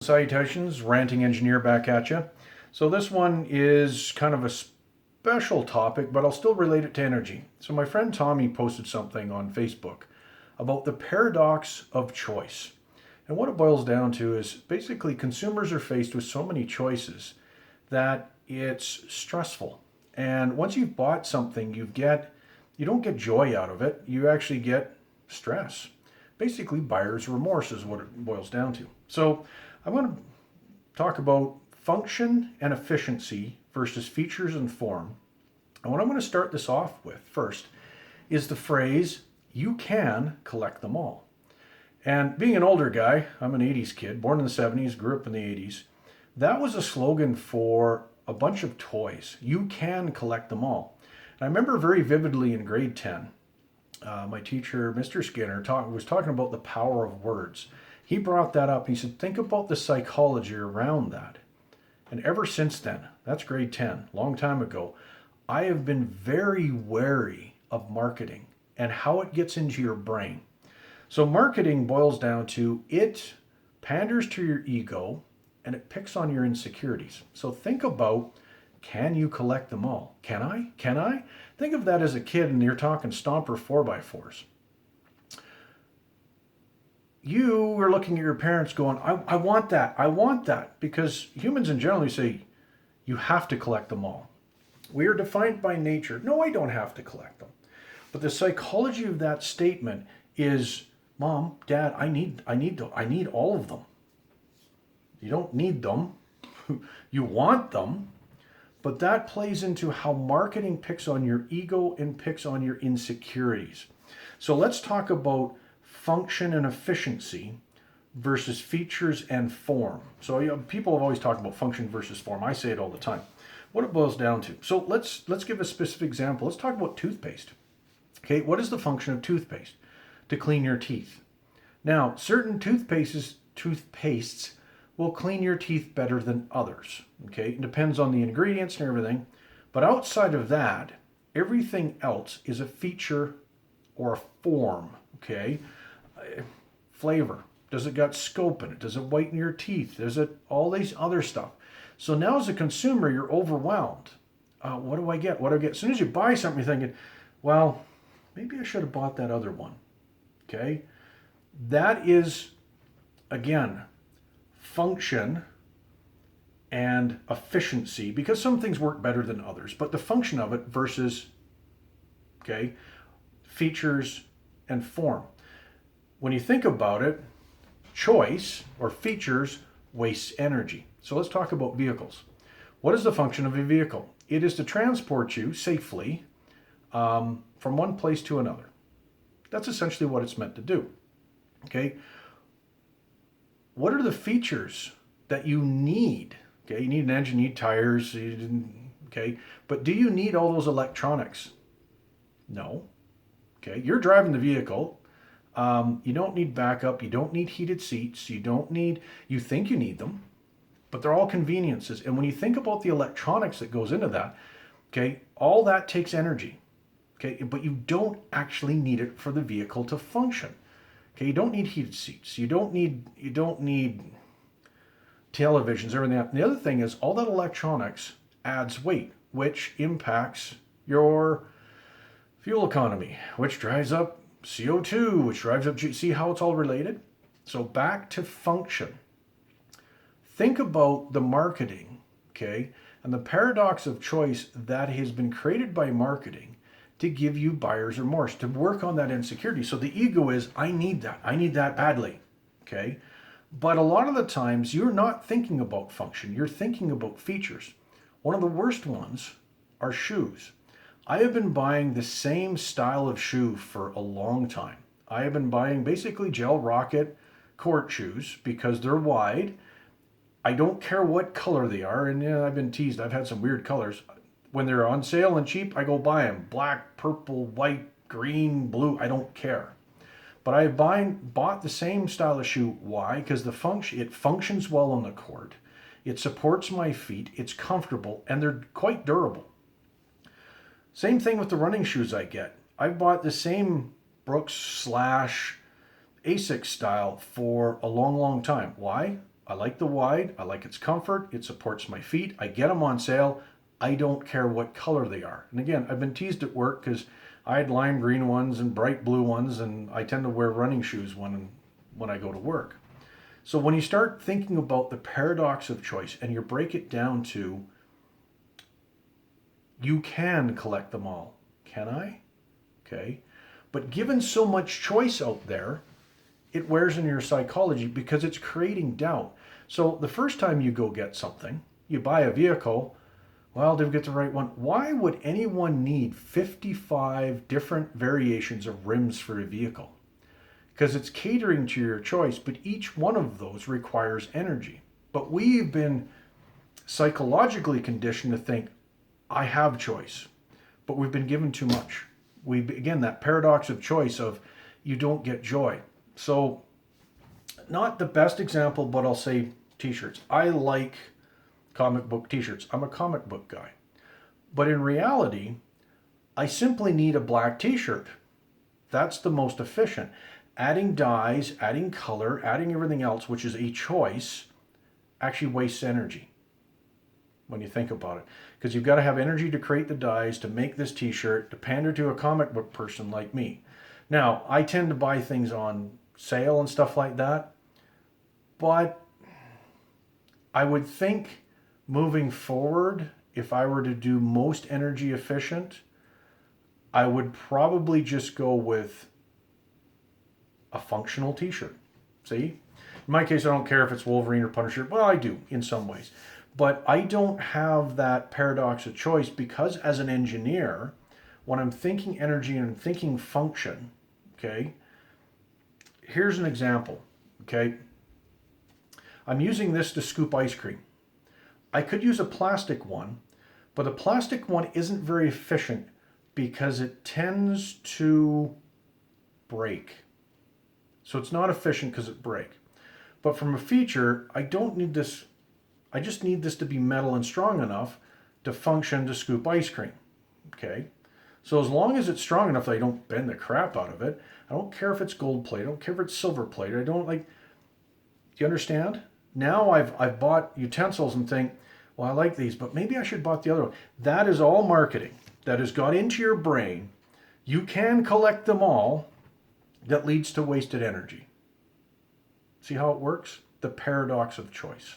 Salutations, ranting engineer back at you. So this one is kind of a special topic, but I'll still relate it to energy. So my friend Tommy posted something on Facebook about the paradox of choice. And what it boils down to is basically consumers are faced with so many choices that it's stressful. And once you've bought something, you don't get joy out of it. You actually get stress. Basically, buyer's remorse is what it boils down to. So I want to talk about function and efficiency versus features and form. And what I'm going to start this off with first is the phrase, you can collect them all. And being an older guy, I'm an 80s kid, born in the 70s, grew up in the 80s. That was a slogan for a bunch of toys. You can collect them all. And I remember very vividly in grade 10, my teacher, Mr. Skinner, was talking about the power of words. He brought that up. He said, think about the psychology around that. And ever since then, that's grade 10, long time ago, I have been very wary of marketing and how it gets into your brain. So marketing boils down to it panders to your ego and it picks on your insecurities. So think about, can you collect them all? Can I? Can I? Think of that as a kid and you're talking Stomper 4x4s. You are looking at your parents going, I want that, I want that. Because humans in general say, you have to collect them all. We are defined by nature. No, I don't have to collect them. But the psychology of that statement is, Mom, Dad, I need all of them. You don't need them. You want them. But that plays into how marketing picks on your ego and picks on your insecurities. So let's talk about function and efficiency versus features and form. So people have always talked about function versus form. I say it all the time. What it boils down to. So let's give a specific example. Let's talk about toothpaste. Okay, what is the function of toothpaste? To clean your teeth. Now, certain toothpastes will clean your teeth better than others. Okay, it depends on the ingredients and everything. But outside of that, everything else is a feature or a form. Okay, flavor. Does it got scope in it? Does it whiten your teeth? Does it all these other stuff? So now as a consumer, you're overwhelmed. What do I get? What do I get? As soon as you buy something, you're thinking, well, maybe I should have bought that other one. Okay, that is, again, function and efficiency, because some things work better than others, but the function of it versus, okay, features and form. When you think about it, choice or features wastes energy. So let's talk about vehicles. What is the function of a vehicle? It is to transport you safely from one place to another. That's essentially what it's meant to do. Okay. What are the features that you need? Okay, you need an engine, you need tires, okay, but do you need all those electronics? No. Okay, you're driving the vehicle. You don't need backup. You don't need heated seats. You think you need them, but they're all conveniences. And when you think about the electronics that goes into that, okay, all that takes energy. Okay, but you don't actually need it for the vehicle to function. Okay, you don't need heated seats. You don't need televisions, everything else. And the other thing is all that electronics adds weight, which impacts your fuel economy, which drives up CO2, which drives up, see how it's all related? So back to function. Think about the marketing, okay, and the paradox of choice that has been created by marketing to give you buyer's remorse, to work on that insecurity. So the ego is, I need that badly, okay? But a lot of the times you're not thinking about function, you're thinking about features. One of the worst ones are shoes. I have been buying the same style of shoe for a long time. I have been buying basically gel rocket court shoes because they're wide. I don't care what color they are, and I've been teased, I've had some weird colors. When they're on sale and cheap, I go buy them. Black, purple, white, green, blue, I don't care. But I bought the same style of shoe. Why? Because it functions well on the court. It supports my feet. It's comfortable, and they're quite durable. Same thing with the running shoes I get. I've bought the same Brooks / Asics style for a long, long time. Why? I like the wide. I like its comfort. It supports my feet. I get them on sale. I don't care what color they are. And again, I've been teased at work because I had lime green ones and bright blue ones, and I tend to wear running shoes when I go to work. So when you start thinking about the paradox of choice and you break it down to, you can collect them all. Can I? Okay. But given so much choice out there, it wears in your psychology because it's creating doubt. So the first time you go get something, you buy a vehicle, well, did we get the right one? Why would anyone need 55 different variations of rims for a vehicle? Because it's catering to your choice, but each one of those requires energy. But we've been psychologically conditioned to think, I have choice, but we've been given too much. Again, that paradox of choice of you don't get joy. So, not the best example, but I'll say t-shirts. I like comic book t-shirts. I'm a comic book guy. But in reality, I simply need a black t-shirt. That's the most efficient. Adding dyes, adding color, adding everything else, which is a choice, actually wastes energy when you think about it. Because you've got to have energy to create the dyes, to make this t-shirt, to pander to a comic book person like me. Now, I tend to buy things on sale and stuff like that, but I would think moving forward, if I were to do most energy efficient, I would probably just go with a functional t-shirt. See? In my case, I don't care if it's Wolverine or Punisher. Well, I do in some ways. But I don't have that paradox of choice because as an engineer, when I'm thinking energy and I'm thinking function, okay, here's an example, okay? I'm using this to scoop ice cream. I could use a plastic one, but the plastic one isn't very efficient because it tends to break. So it's not efficient because it breaks. But from a feature, I don't need this. I just need this to be metal and strong enough to function to scoop ice cream. Okay? So as long as it's strong enough that I don't bend the crap out of it, I don't care if it's gold plated, I don't care if it's silver plated, I don't like, do you understand? Now I've bought utensils and think, well, I like these, but maybe I should bought the other one. That is all marketing that has got into your brain. You can collect them all. That leads to wasted energy. See how it works? The paradox of choice.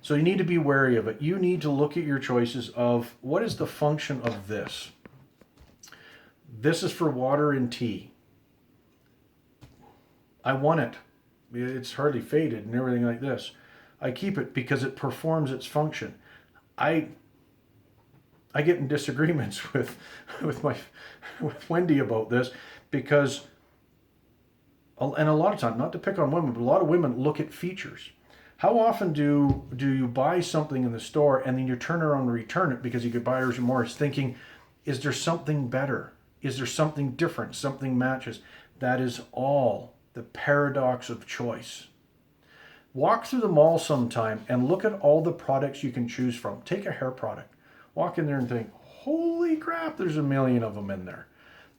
So you need to be wary of it. You need to look at your choices of what is the function of this. This is for water and tea. I want it. It's hardly faded and everything like this. I keep it because it performs its function. I get in disagreements with Wendy about this because, and a lot of times, not to pick on women, but a lot of women look at features. How often do you buy something in the store and then you turn around and return it because you get buyer's remorse thinking, is there something better? Is there something different? Something matches? That is all the paradox of choice. Walk through the mall sometime and look at all the products you can choose from. Take a hair product. Walk in there and think, holy crap, there's a million of them in there.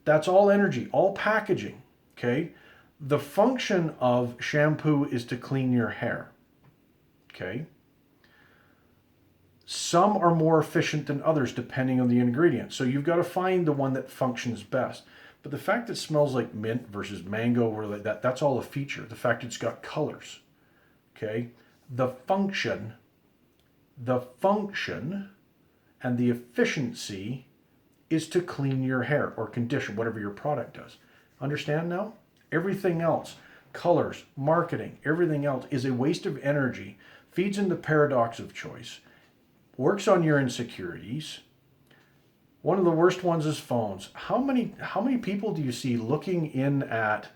That's all energy, all packaging, okay? The function of shampoo is to clean your hair. Okay. Some are more efficient than others depending on the ingredient. So you've got to find the one that functions best. But the fact that it smells like mint versus mango or like that, that's all a feature. The fact it's got colors. Okay. The function and the efficiency is to clean your hair or condition, whatever your product does. Understand now? Everything else, colors, marketing, everything else is a waste of energy, feeds into the paradox of choice, works on your insecurities. One of the worst ones is phones. How many people do you see looking in at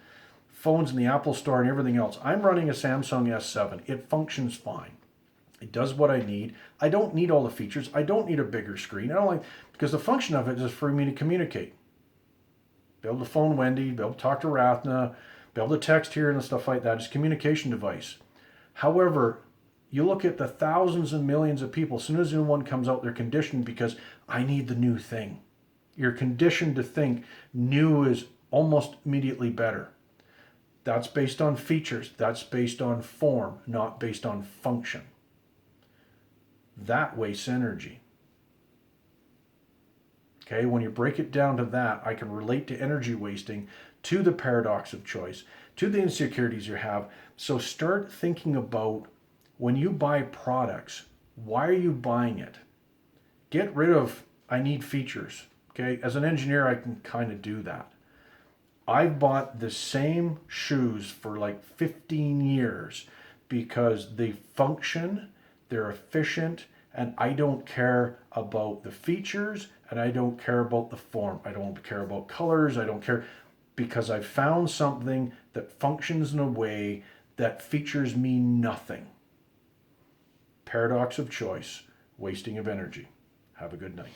phones in the Apple Store and everything else? I'm running a Samsung S7. It functions fine. It does what I need. I don't need all the features. I don't need a bigger screen. I don't like, because the function of it is for me to communicate. Be able to phone Wendy, be able to talk to Rathna, be able to text here and stuff like that. It's a communication device. However, you look at the thousands and millions of people, as soon as a new one comes out, they're conditioned because I need the new thing. You're conditioned to think new is almost immediately better. That's based on features. That's based on form, not based on function. That wastes energy. Okay, when you break it down to that, I can relate to energy wasting, to the paradox of choice, to the insecurities you have. So start thinking about when you buy products, why are you buying it? Get rid of, I need features. Okay, as an engineer, I can kind of do that. I've bought the same shoes for like 15 years because they function, they're efficient, and I don't care about the features and I don't care about the form. I don't care about colors. I don't care because I found something that functions in a way that features mean nothing. Paradox of choice, wasting of energy. Have a good night.